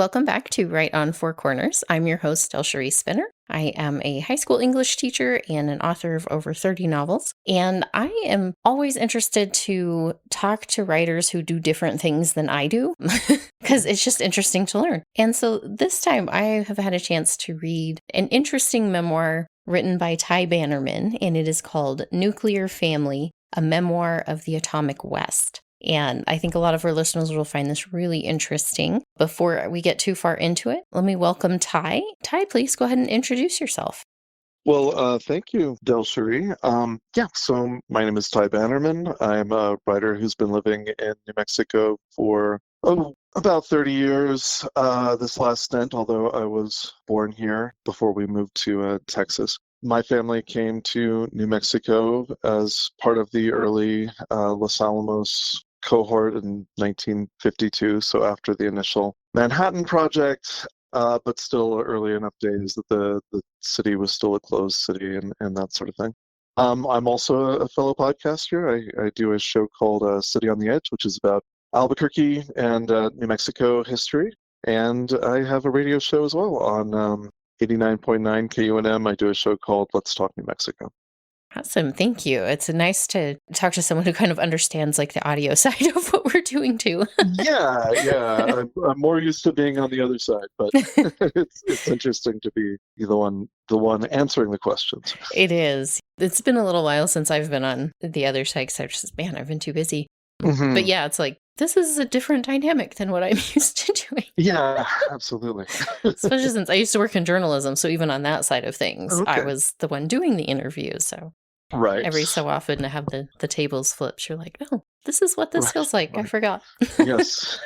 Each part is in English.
Welcome back to Right on Four Corners. I'm your host, DelSheree Spinner. I am a high school English teacher and an author of over 30 novels. And I am always interested to talk to writers who do different things than I do, because it's just interesting to learn. And so this time I have had a chance to read an interesting memoir written by Ty Bannerman, and it is called Nuclear Family, a Memoir of the Atomic West. And I think a lot of our listeners will find this really interesting. Before we get too far into it, let me welcome Ty. Ty, please go ahead and introduce yourself. Well, thank you, DelSheree. So my name is Ty Bannerman. I'm a writer who's been living in New Mexico for about 30 years. This last stint, although I was born here before we moved to Texas. My family came to New Mexico as part of the early Los Alamos cohort in 1952, so after the initial Manhattan Project. But still early enough days that the city was still a closed city and that sort of thing. I'm also a fellow podcaster. I do a show called City on the Edge, which is about Albuquerque and New Mexico history. And I have a radio show as well on 89.9 KUNM. I do a show called Let's Talk New Mexico. Awesome. Thank you. It's nice to talk to someone who kind of understands like the audio side of what we're doing too. Yeah. I'm more used to being on the other side, but it's interesting to be the one answering the questions. It is. It's been a little while since I've been on the other side because I've been too busy. Mm-hmm. But yeah, it's like, this is a different dynamic than what I'm used to doing. Yeah, absolutely. Especially since I used to work in journalism. So even on that side of things, Okay. I was the one doing the interviews. So right. Every so often to have the tables flipped, you're like, oh, this is what this feels like. Right. I forgot. Yes.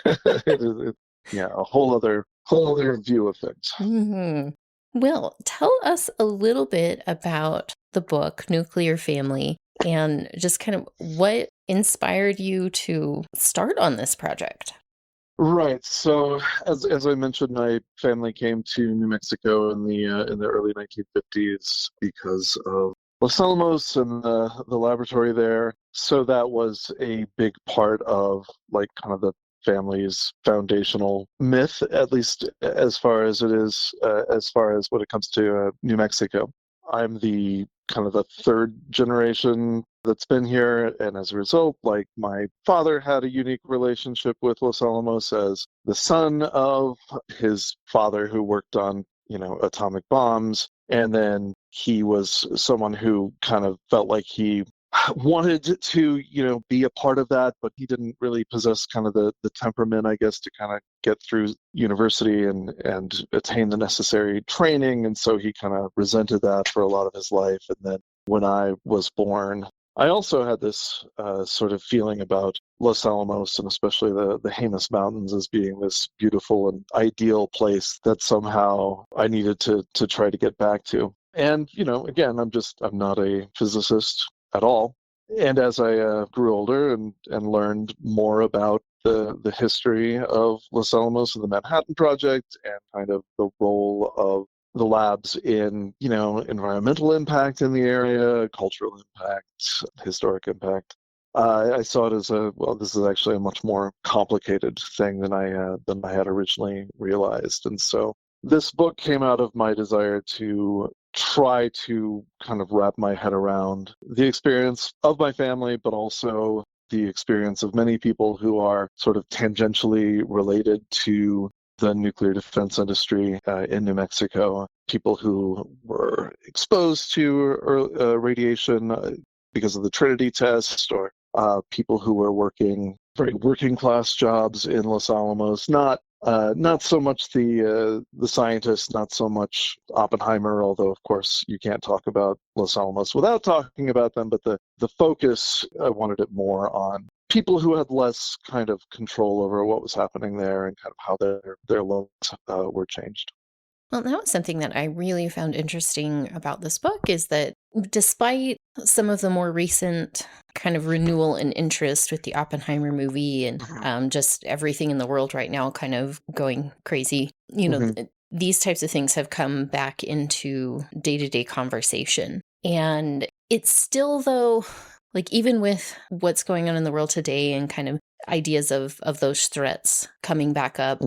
Yeah, a whole other view of things. Mm-hmm. Well, tell us a little bit about the book, Nuclear Family, and just kind of what inspired you to start on this project. Right. So, as I mentioned, my family came to New Mexico in the early 1950s because of Los Alamos and the laboratory there. So that was a big part of like kind of the family's foundational myth, at least as far as it is, as far as when it comes to New Mexico. I'm the kind of the third generation that's been here, and as a result, like my father had a unique relationship with Los Alamos as the son of his father who worked on, atomic bombs, and then he was someone who kind of felt like he wanted to, be a part of that, but he didn't really possess kind of the temperament, I guess, to kind of get through university and attain the necessary training. And so he kind of resented that for a lot of his life. And then when I was born, I also had this sort of feeling about Los Alamos and especially the Jemez Mountains as being this beautiful and ideal place that somehow I needed to try to get back to. And, again, I'm not a physicist at all. And as I grew older and learned more about the history of Los Alamos and the Manhattan Project and kind of the role of the labs in, environmental impact in the area, cultural impact, historic impact, I saw it as this is actually a much more complicated thing than I had originally realized. And so this book came out of my desire to try to kind of wrap my head around the experience of my family, but also the experience of many people who are sort of tangentially related to the nuclear defense industry in New Mexico, people who were exposed to radiation because of the Trinity test, or people who were working very working class jobs in Los Alamos, not so much the scientists, not so much Oppenheimer, although of course you can't talk about Los Alamos without talking about them, but the focus, I wanted it more on people who had less kind of control over what was happening there and kind of how their lives were changed. Well, that was something that I really found interesting about this book is that despite some of the more recent kind of renewal in interest with the Oppenheimer movie and just everything in the world right now kind of going crazy, these types of things have come back into day-to-day conversation. And it's still, though, like even with what's going on in the world today and kind of ideas of those threats coming back up,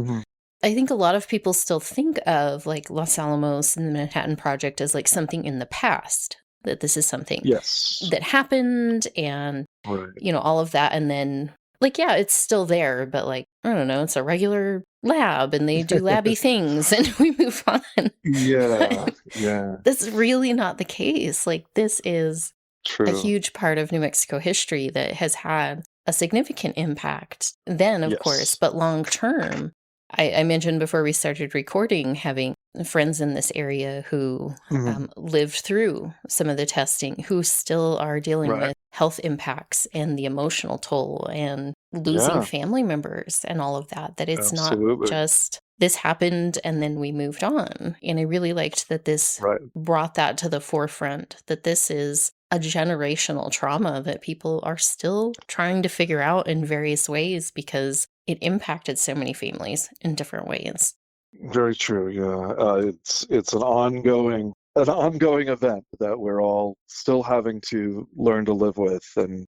I think a lot of people still think of like Los Alamos and the Manhattan Project as like something in the past, that this is something Yes. that happened and, Right. all of that. And then, like, yeah, it's still there, but like, I don't know, it's a regular lab and they do labby things and we move on. Yeah. But Yeah. that's really not the case. Like, this is a True. huge part of New Mexico history that has had a significant impact then, of course, Yes. but long term. I mentioned before we started recording having friends in this area who Hmm. lived through some of the testing, who still are dealing Right. with health impacts and the emotional toll and losing Yeah. family members and all of that, that it's not Absolutely. just this happened and then we moved on. And I really liked that this Right. brought that to the forefront, that this is a generational trauma that people are still trying to figure out in various ways because it impacted so many families in different ways. Very true. Yeah. It's an ongoing event that we're all still having to learn to live with, and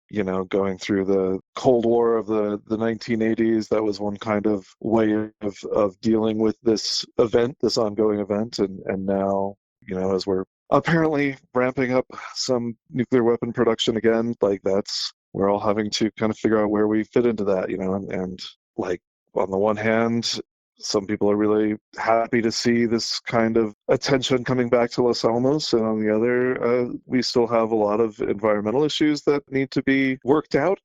going through the Cold War of the 1980s. That was one kind of way of dealing with this event, this ongoing event, and now as we're apparently ramping up some nuclear weapon production again, like we're all having to kind of figure out where we fit into that, and like on the one hand, some people are really happy to see this kind of attention coming back to Los Alamos, and on the other, we still have a lot of environmental issues that need to be worked out.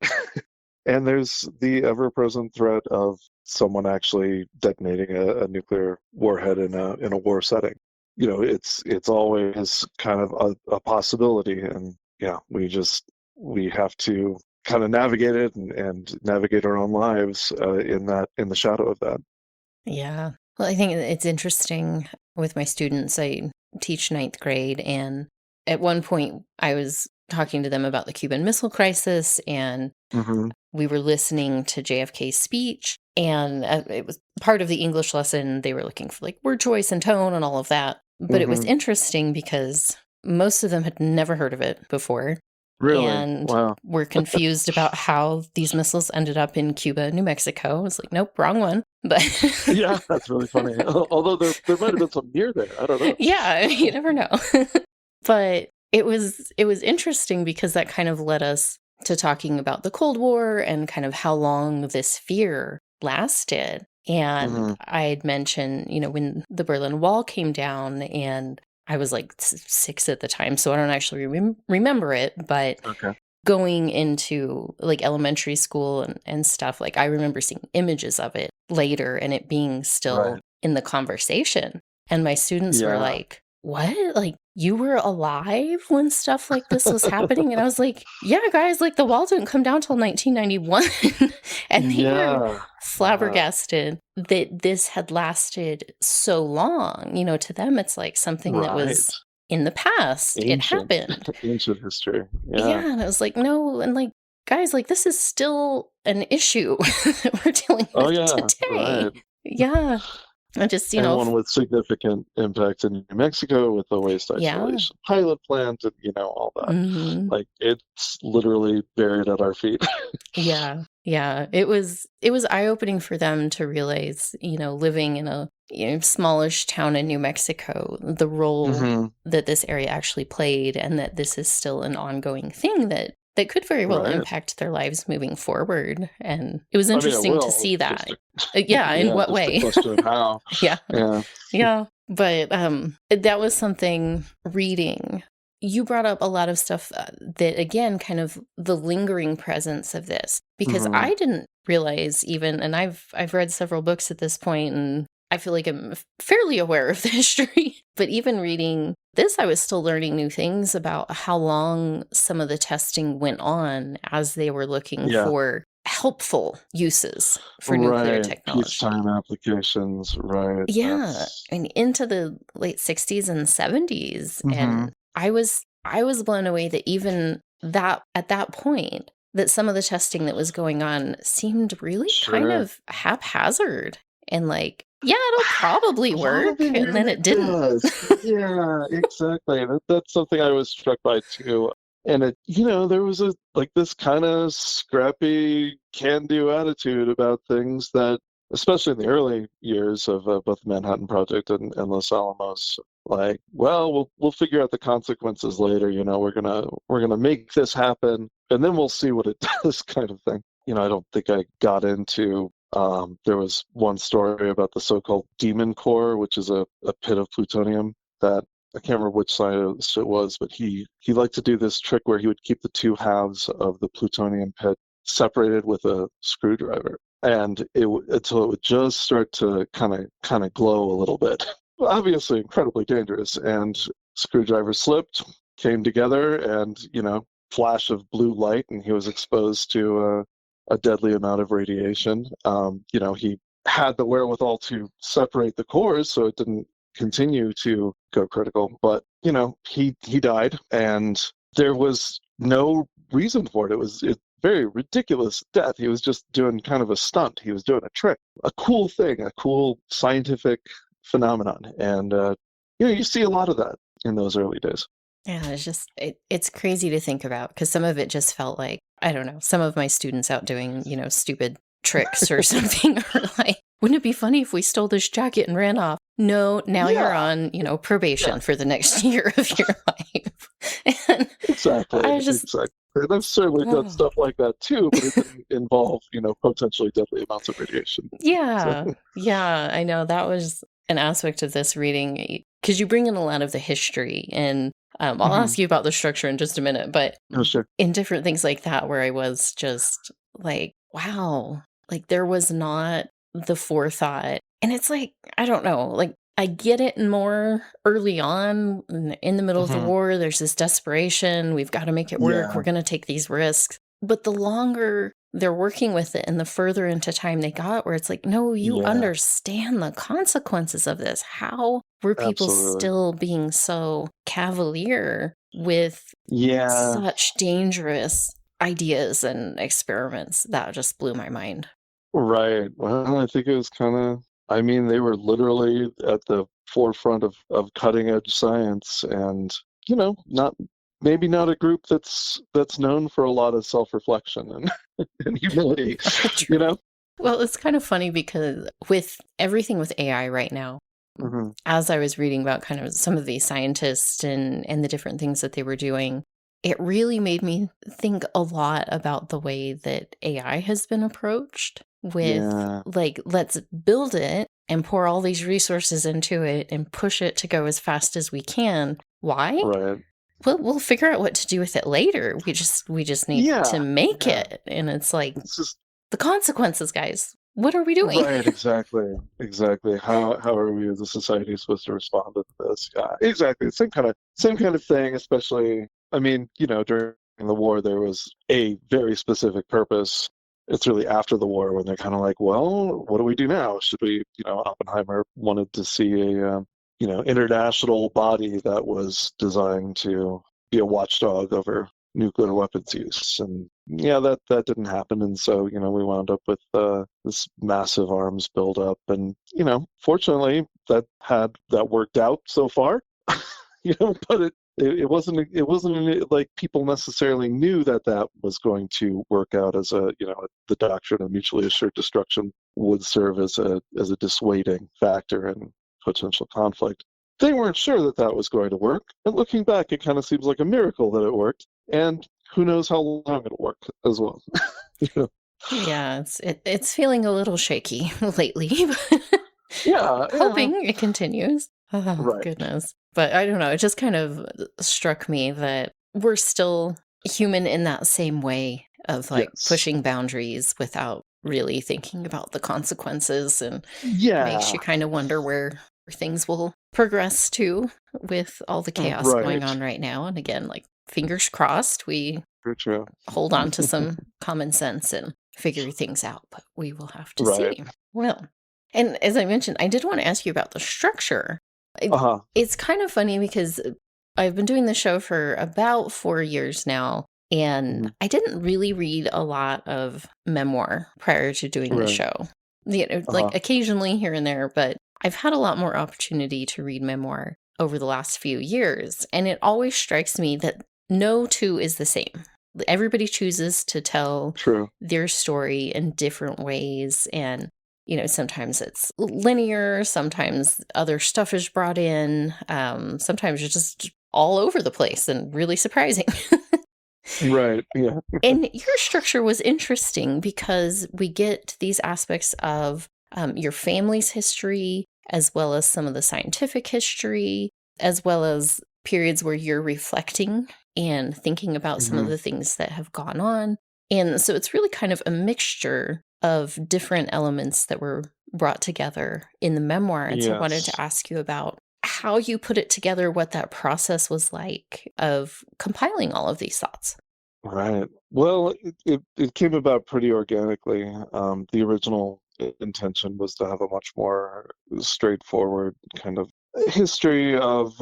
And there's the ever-present threat of someone actually detonating a nuclear warhead in a war setting. It's always kind of a possibility, and yeah, we have to kind of navigate it and navigate our own lives in the shadow of that. Yeah. Well, I think it's interesting with my students. I teach ninth grade, and at one point I was talking to them about the Cuban Missile Crisis, and Hmm. we were listening to JFK's speech, and it was part of the English lesson. They were looking for like word choice and tone and all of that. But it was Hmm. interesting because most of them had never heard of it before Really? and Wow. were confused about how these missiles ended up in Cuba, New Mexico. I was like, nope, wrong one. But Yeah, that's really funny. Although there might have been some near there. I don't know. yeah, you never know. But it was interesting because that kind of led us to talking about the Cold War and kind of how long this fear lasted. And Hmm. I had mentioned, when the Berlin Wall came down, and I was like 6 at the time, so I don't actually remember it, but Okay. going into like elementary school and stuff, like I remember seeing images of it later and it being still Right. in the conversation. And my students were Yeah. like, what? Like, you were alive when stuff like this was happening? And I was like, yeah, guys, like the wall didn't come down till 1991. And they were Yeah. Yeah. flabbergasted that this had lasted so long. To them, it's like something that Right. was in the past. It Ancient, happened. ancient history. Yeah. Yeah, and I was like, "No," and, like, "Guys, like, this is still an issue that we're dealing Oh with yeah. today." Right. Yeah. I just, And one with significant impact in New Mexico with the waste yeah. isolation pilot plant and all that. Mhm. Like it's literally buried at our feet. Yeah. Yeah. It was eye-opening for them to realize, living in a, smallish town in New Mexico, the role Hmm. that this area actually played, and that this is still an ongoing thing that could very well Right. impact their lives moving forward. And it was I mean, it interesting to will. see It's that. just Yeah, in yeah, what just a way? question of how. Yeah. Yeah. Yeah. But that was something reading. You brought up a lot of stuff that, again, kind of the lingering presence of this, because Hmm. I didn't realize even, and I've read several books at this point, and I feel like I'm fairly aware of the history. But even reading this, I was still learning new things about how long some of the testing went on as they were looking Yeah. for helpful uses for nuclear Right. technology. Peacetime applications. Right. Yeah, That's. and into the late 60s and 70s, Hmm. and I was blown away that even that at that point, that some of the testing that was going on seemed really kind Sure. of haphazard and like, yeah, it'll probably A lot of work, it and then really it didn't. does. Yeah, exactly. That's something I was struck by too. And there was this kind of scrappy can-do attitude about things that especially in the early years of both the Manhattan Project and Los Alamos. Like, well, we'll figure out the consequences later. We're gonna make this happen, and then we'll see what it does, kind of thing. I don't think I got into. There was one story about the so-called demon core, which is a pit of plutonium that I can't remember which scientist it was, but he liked to do this trick where he would keep the two halves of the plutonium pit separated with a screwdriver, and until it would just start to kind of glow a little bit. Obviously, incredibly dangerous. And screwdriver slipped, came together, and flash of blue light, and he was exposed to a deadly amount of radiation. He had the wherewithal to separate the cores so it didn't continue to go critical, but he died, and there was no reason for it. It was very ridiculous death. He was just doing kind of a stunt. He was doing a trick, a cool thing, a cool scientific phenomenon. And you see a lot of that in those early days. Yeah, it's crazy to think about because some of it just felt like, I don't know, some of my students out doing, stupid tricks or something, or like, wouldn't it be funny if we stole this jacket and ran off? No, now you're Yeah, on, probation yeah, for the next year of your life. And I just, exactly. And I've certainly done oh, stuff like that too, but it didn't involve, potentially deadly amounts of radiation. So, yeah, I know that was an aspect of this reading because you bring in a lot of the history, and I'll mhm. ask you about the structure in just a minute, but Oh, sure. in different things like that where I was just like, wow, like there was not the forethought. And it's like, I don't know, like I get it more early on in the middle of the Hmm. war. There's this desperation. We've got to make it work. We're Yeah, going to take these risks. But the longer they're working with it and the further into time they got, where it's like, no, you yeah, understand the consequences of this. How were people absolutely. still being so cavalier with Yeah, such dangerous ideas and experiments? That just blew my mind. right. Well, I think it was I mean, they were literally at the forefront of cutting edge science, and, not maybe not a group that's known for a lot of self-reflection and, and humility, you True. know? Well, it's kind of funny because with everything with AI right now, Hmm. as I was reading about kind of some of these scientists and the different things that they were doing, it really made me think a lot about the way that AI has been approached with Yeah, like, let's build it and pour all these resources into it and push it to go as fast as we can. Why? right. We'll figure out what to do with it later. We just need to Yeah, make yeah. it. And it's like It's just the consequences, guys. What are we doing? right, exactly, exactly. How are we as a society supposed to respond to this? Yeah, exactly. Same kind of thing. Especially, I mean, during the war, there was a very specific purpose. It's really after the war when they're kind of like, well, what do we do now? Should we, Oppenheimer wanted to see a, international body that was designed to be a watchdog over nuclear weapons use, and yeah, that didn't happen, and so we wound up with this massive arms buildup, and fortunately that worked out so far. But it wasn't like people necessarily knew that was going to work out as the doctrine of mutually assured destruction would serve as a dissuading factor in potential conflict. They weren't sure that was going to work, and looking back, it kind of seems like a miracle that it worked, and who knows how long it'll work as well. You know? Yeah, it's feeling a little shaky lately, but Yeah, yeah, hoping it continues. Oh, right. goodness. But I don't know, it just kind of struck me that we're still human in that same way of like Yes. pushing boundaries without really thinking about the consequences, and makes you Yeah, kind of wonder where things will progress to with all the chaos going right. on right now. And again, like fingers crossed, we True, true. hold on to some common sense and figure things out, but we will have to Right. see. Well, and as I mentioned, I did want to ask you about the structure. Uh-huh. It's kind of funny because I've been doing the show for about 4 years now, and Hmm. I didn't really read a lot of memoir prior to doing the Right. show. Like Uh-huh. occasionally here and there, but I've had a lot more opportunity to read memoir over the last few years. And it always strikes me that no two is the same. Everybody chooses to tell True. their story in different ways. And sometimes it's linear, sometimes other stuff is brought in, sometimes it's just all over the place and really surprising. Right. Yeah. And your structure was interesting because we get these aspects of your family's history, as well as some of the scientific history, as well as periods where you're reflecting and thinking about some of Hmm. the things that have gone on. And so it's really kind of a mixture of different elements that were brought together in the memoir. And so I wanted to Yes. ask you about how you put it together, what that process was like of compiling all of these thoughts. Right. Well, it came about pretty organically. The original intention was to have a much more straightforward kind of history of,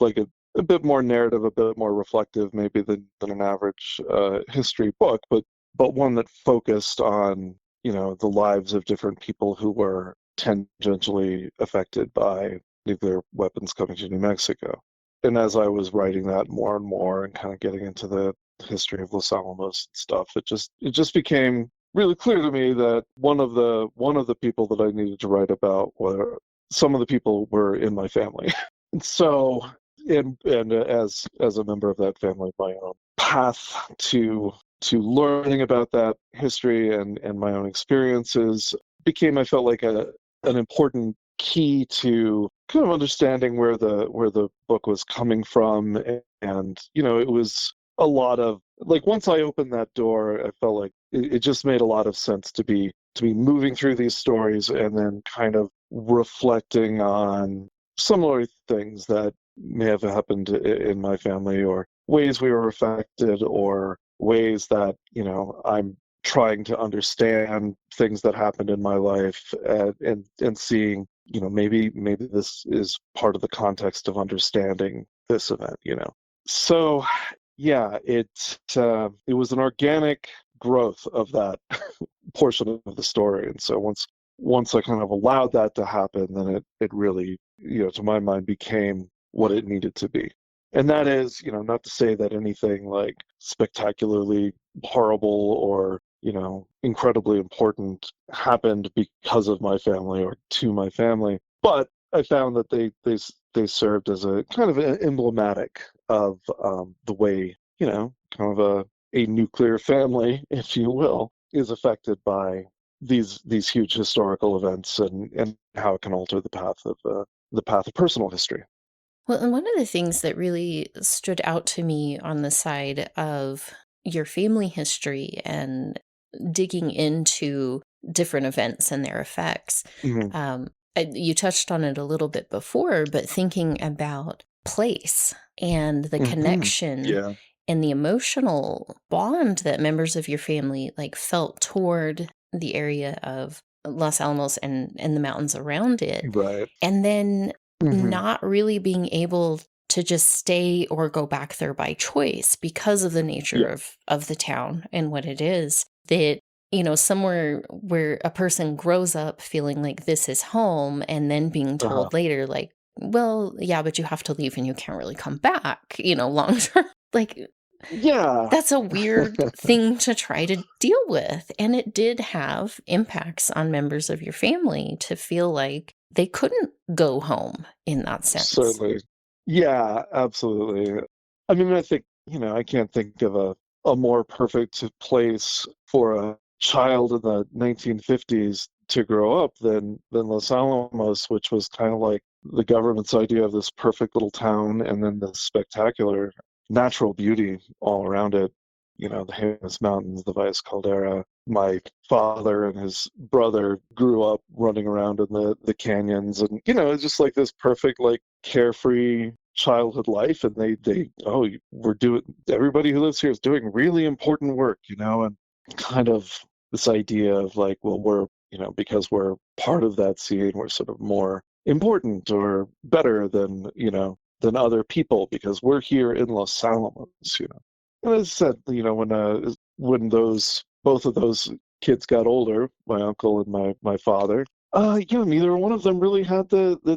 like a bit more narrative, a bit more reflective, maybe than an average history book, but one that focused on, the lives of different people who were tangentially affected by nuclear weapons coming to New Mexico. And as I was writing that more and more and kind of getting into the history of Los Alamos and stuff, it just became really clear to me that one of the people that I needed to write about were some of the people were in my family. And so, and as a member of that family, my own path to learning about that history and my own experiences became, I felt like, an important key to kind of understanding where the book was coming from. And it was a lot of, like, once I opened that door, I felt like it just made a lot of sense to be moving through these stories and then kind of reflecting on similar things that may have happened in my family, or ways we were affected, or ways that I'm trying to understand things that happened in my life, and seeing, maybe this is part of the context of understanding this event. So yeah, it was an organic growth of that portion of the story. And so once I kind of allowed that to happen, then it really, to my mind, became what it needed to be. And that is, not to say that anything like spectacularly horrible or, incredibly important happened because of my family or to my family, but I found that they served as a kind of emblematic of the way, kind of a nuclear family, if you will, is affected by these huge historical events, and how it can alter the path of personal history. Well, and one of the things that really stood out to me on the side of your family history and digging into different events and their effects, Hmm. you touched on it a little bit before, but thinking about place and the Hmm. connection Yeah. and the emotional bond that members of your family felt toward the area of Los Alamos and the mountains around it, Right. and then Hmm. not really being able to just stay or go back there by choice because of the nature Yeah. of the town and what it is, that somewhere where a person grows up feeling like this is home and then being Uh-huh. told later, like, well, yeah, but you have to leave and you can't really come back, long term. Like, Yeah. that's a weird thing to try to deal with. And it did have impacts on members of your family to feel like they couldn't go home in that sense. Certainly. Yeah, absolutely. I mean, I think, I can't think of a more perfect place for a child in the 1950s to grow up than Los Alamos, which was kind of like the government's idea of this perfect little town, and then the spectacular natural beauty all around it. The Jemez Mountains, the Valles Caldera. My father and his brother grew up running around in the canyons, and it's just like this perfect, like, carefree childhood life. And we're doing, everybody who lives here is doing really important work, and kind of this idea of, like, well, we're, because we're part of that scene, we're sort of more important or better than other people because we're here in Los Alamos. And as I said, when those both of those kids got older, my uncle and my father, neither one of them really had the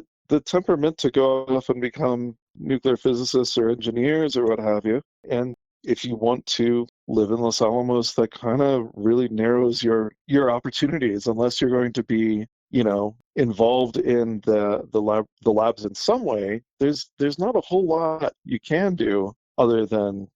temperament to go off and become nuclear physicists or engineers or what have you. And if you want to live in Los Alamos, that kind of really narrows your opportunities, unless you're going to be, involved in the labs in some way. There's not a whole lot you can do other than,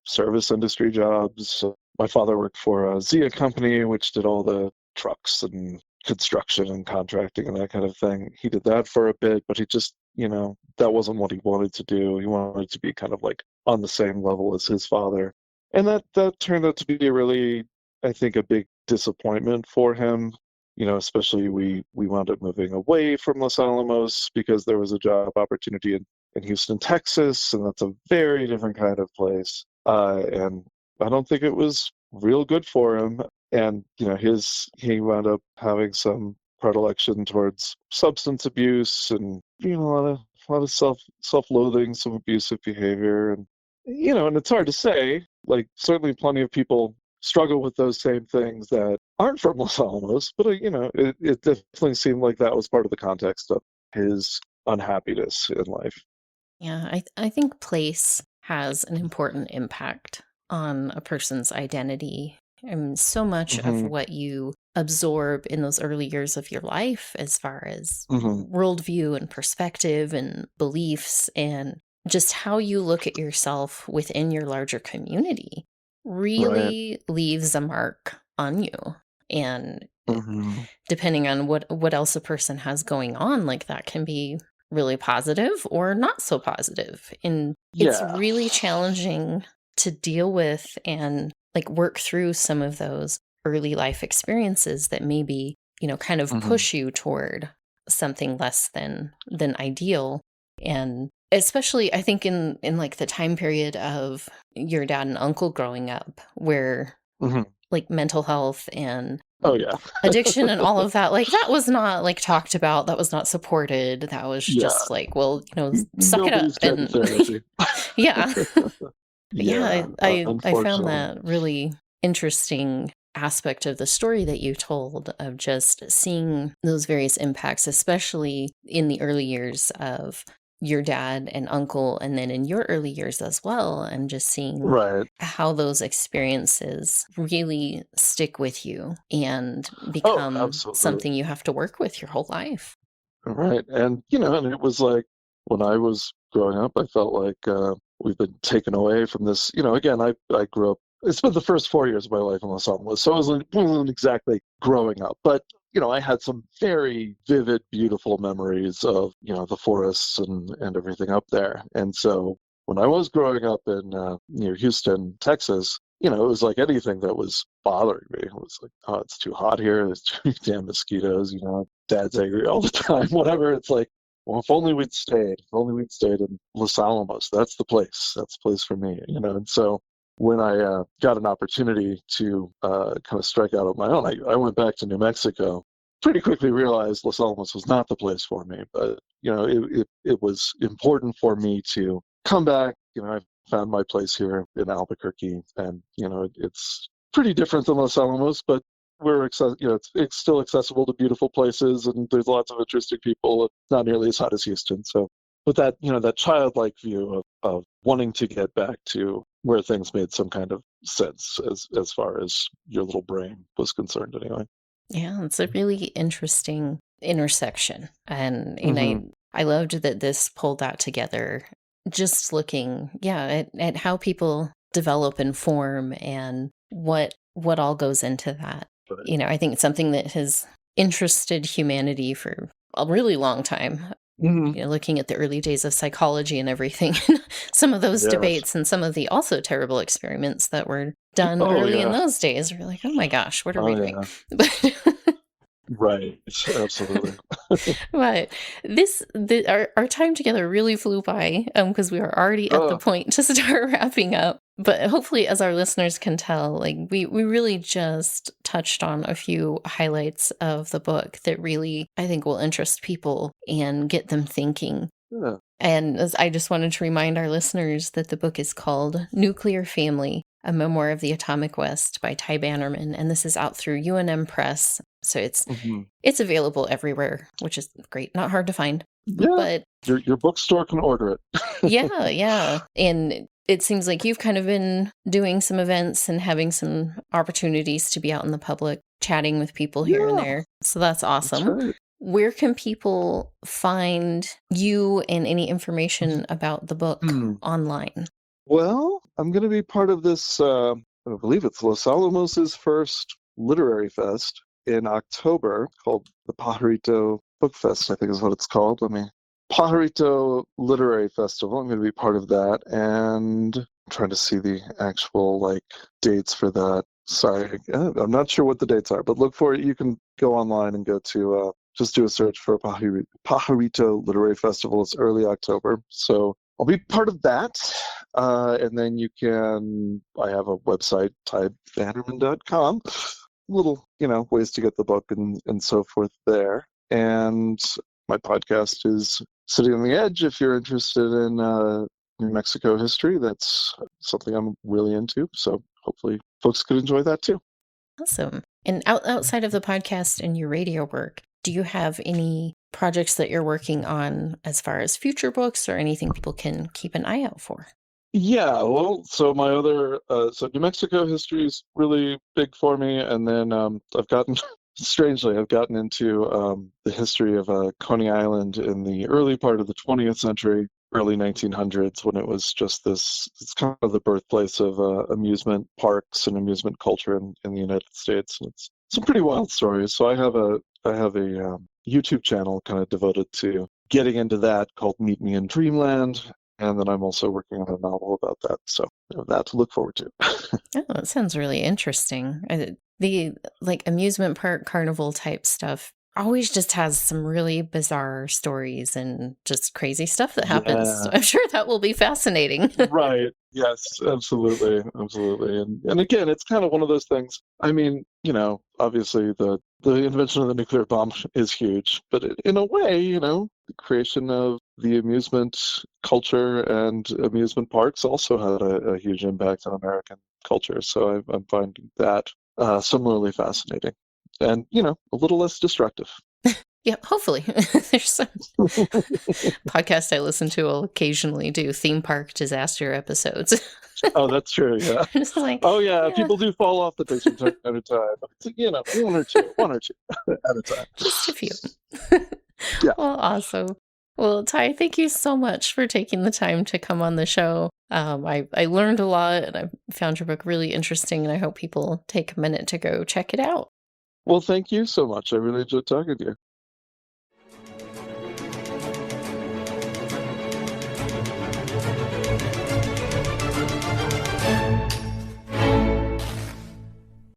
service industry jobs. My father worked for a Zia company, which did all the trucks and construction and contracting and that kind of thing. He did that for a bit, but he just, that wasn't what he wanted to do. He wanted to be kind of like on the same level as his father. And that turned out to be a really, I think, a big disappointment for him. Especially we wound up moving away from Los Alamos because there was a job opportunity in Houston, Texas, and that's a very different kind of place. And I don't think it was real good for him. And he wound up having some predilection towards substance abuse, and a lot of self-loathing, some abusive behavior, and it's hard to say. Like, certainly plenty of people struggle with those same things that aren't from Los Alamos, but it definitely seemed like that was part of the context of his unhappiness in life. Yeah, I think place has an important impact on a person's identity. And so much of Hmm. what you absorb in those early years of your life, as far as Hmm. worldview and perspective and beliefs, and just how you look at yourself within your larger community, Right. really leaves a mark on you. And Hmm. depending on what else a person has going on, like, that can be really positive or not so positive. And it's Yeah. really challenging to deal with and, like, work through some of those early life experiences that maybe, kind of Hmm. push you toward something less than ideal. And especially, I think, in like the time period of your dad and uncle growing up, where, Hmm. like, mental health and Oh yeah. addiction and all of that, like, that was not, like, talked about, that was not supported, that was Yeah. just like, well, suck it up. Nobody's getting And therapy. yeah. Yeah, Yeah, I found unfortunately. that really interesting aspect of the story that you told, of just seeing those various impacts, especially in the early years of your dad and uncle, and then in your early years as well, and just seeing Right. how those experiences really stick with you and Oh, become absolutely. something you have to work with your whole life. Right. And it was like when I was growing up, I felt like we've been taken away from this. Again, I grew up, it's been the first 4 years of my life in Los Alamos. So I wasn't exactly growing up, but, I had some very vivid, beautiful memories of, the forests and everything up there. And so when I was growing up in near Houston, Texas, it was like anything that was bothering me. It was like, oh, it's too hot here. There's too many damn mosquitoes. Dad's angry all the time. Whatever. It's like, well, if only we'd stayed. If only we'd stayed in Los Alamos. That's the place. That's the place for me. And so when I got an opportunity to kind of strike out on my own, I went back to New Mexico. Pretty quickly realized Los Alamos was not the place for me, but it was important for me to come back. I found my place here in Albuquerque, and it's pretty different than Los Alamos, but it's still accessible to beautiful places, and there's lots of interesting people. It's not nearly as hot as Houston, so. But that childlike view of wanting to get back to where things made some kind of sense as far as your little brain was concerned, anyway. Yeah, it's a really interesting intersection. And Hmm. I loved that this pulled that together. Just looking, yeah, at how people develop and form, and what all goes into that. But I think it's something that has interested humanity for a really long time. hmm. Looking at the early days of psychology and everything, some of those Yes. debates and some of the also terrible experiments that were done Oh early in yeah. those days, we're like, oh my gosh, what are we Oh doing? yeah. But Right. Absolutely. but our time together really flew by, because we are already at the Oh. point to start wrapping up. But hopefully, as our listeners can tell, like, we really just touched on a few highlights of the book that really, I think, will interest people and get them thinking. Yeah. And I just wanted to remind our listeners that the book is called Nuclear Family, A Memoir of the Atomic West by Ty Bannerman, and this is out through UNM Press. So Hmm. it's available everywhere, which is great. Not hard to find. Yeah. But Your bookstore can order it. yeah, yeah. And it seems like you've kind of been doing some events and having some opportunities to be out in the public, chatting with people here and Yeah, there. So that's that's awesome. right. Where can people find you and any information about the book Hmm. online? Well, I'm going to be part of this, I believe it's Los Alamos' first literary fest in October called the Pajarito Book Fest, I think is what it's called. Pajarito Literary Festival. I'm going to be part of that, and I'm trying to see the actual dates for that. Sorry, I'm not sure what the dates are, but look for it. You can go online and go to just do a search for Pajarito Literary Festival. It's early October, so I'll be part of that. And then I have a website, tybannerman.com. Little, ways to get the book and so forth there. And my podcast is Sitting on the Edge. If you're interested in New Mexico history, that's something I'm really into. So hopefully folks could enjoy that too. Awesome. And outside of the podcast and your radio work, do you have any projects that you're working on as far as future books or anything people can keep an eye out for? Yeah, well, so my other, so New Mexico history is really big for me, and then strangely, I've gotten into the history of Coney Island in the early part of the 20th century, early 1900s, when it was just it's kind of the birthplace of amusement parks and amusement culture in the United States. And it's some pretty wild stories. So I have a YouTube channel kind of devoted to getting into that called Meet Me in Dreamland. And then I'm also working on a novel about that. So that to look forward to. Oh, that sounds really interesting. The amusement park carnival type stuff always just has some really bizarre stories and just crazy stuff that happens. So Yeah, I'm sure that will be fascinating. right. Yes, absolutely. Absolutely. And again, it's kind of one of those things. I mean, obviously the invention of the nuclear bomb is huge, but in a way, the creation of the amusement culture and amusement parks also had a huge impact on American culture. So I'm finding that similarly fascinating and, a little less destructive. Yeah, hopefully. There's some podcast I listen to will occasionally do theme park disaster episodes. Oh, that's true. Yeah. It's like, Oh, yeah. yeah, People do fall off the things from time to time. It's, one or two at a time. just a few. Yeah. Well, awesome. Well, Ty, thank you so much for taking the time to come on the show. I learned a lot and I found your book really interesting, and I hope people take a minute to go check it out. Well, thank you so much. I really enjoyed talking to you.